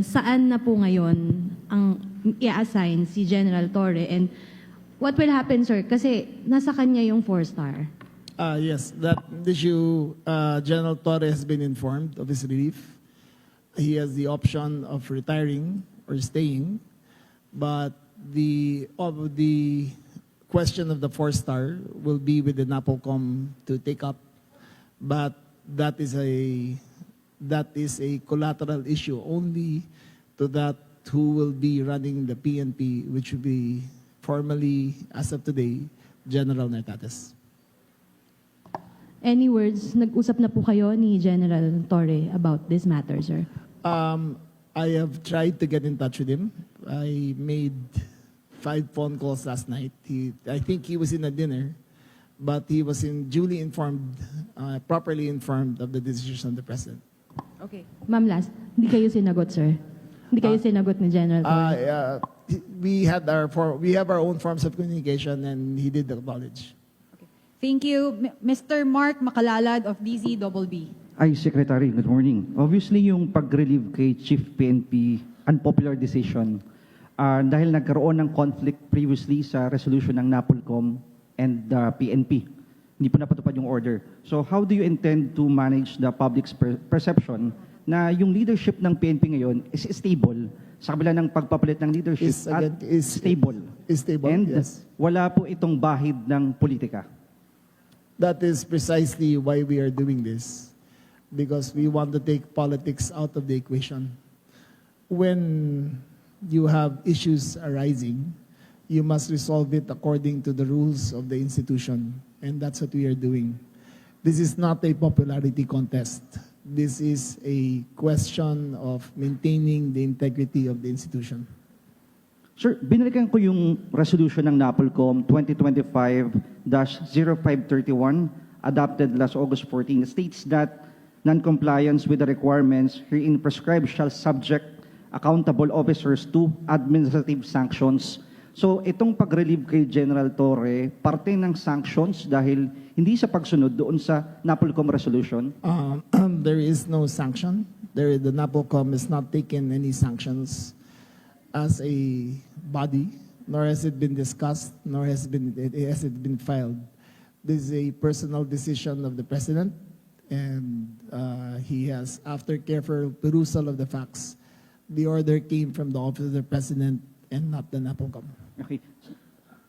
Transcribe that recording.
saan na po ngayon ang i-assign si General Torre and what will happen, sir? Kasi nasa kanya yung 4-star. Yes, that issue, General Torre has been informed of his relief. He has the option of retiring or staying, but the question of the 4-star will be with the NAPOLCOM to take up, but that is a collateral issue only to that who will be running the PNP, which will be formally, as of today, General Nartates. Any words, nag-usap na po kayo ni General Torre about this matter, sir? I have tried to get in touch with him. I made 5 phone calls last night. I think he was in a dinner, but he was duly informed, properly informed of the decision of the President. Okay. Ma'am, last, hindi kayo sinagot, sir? Hindi kayo sinagot ni General Torre? We have our own forms of communication, and he did acknowledge. Thank you. Mr. Mark Makalalad of DZBB. Ay, Secretary, good morning. Obviously, yung pag-relieve kay Chief PNP, unpopular decision, dahil nagkaroon ng conflict previously sa resolution ng NAPOLCOM and the PNP. Hindi po napatupad yung order. So how do you intend to manage the public's perception na yung leadership ng PNP ngayon is stable sa kabila ng pagpapalit ng leadership stable? Is stable, and yes. Wala po itong bahid ng politika. That is precisely why we are doing this, because we want to take politics out of the equation. When you have issues arising, you must resolve it according to the rules of the institution, and that's what we are doing. This is not a popularity contest. This is a question of maintaining the integrity of the institution. Sir, binalikan ko yung resolution ng NAPOLCOM 2025-0531 adopted last August 14. It states that non-compliance with the requirements herein prescribed shall subject accountable officers to administrative sanctions. So itong pag-relieve kay General Torre, parte ng sanctions dahil hindi sa pagsunod doon sa NAPOLCOM resolution? There is no sanction. The NAPOLCOM has not taken any sanctions as a body, nor has it been discussed, nor has it been filed. This is a personal decision of the President, and he has, after careful perusal of the facts, the order came from the office of the President and not the NAPOLCOM. Okay.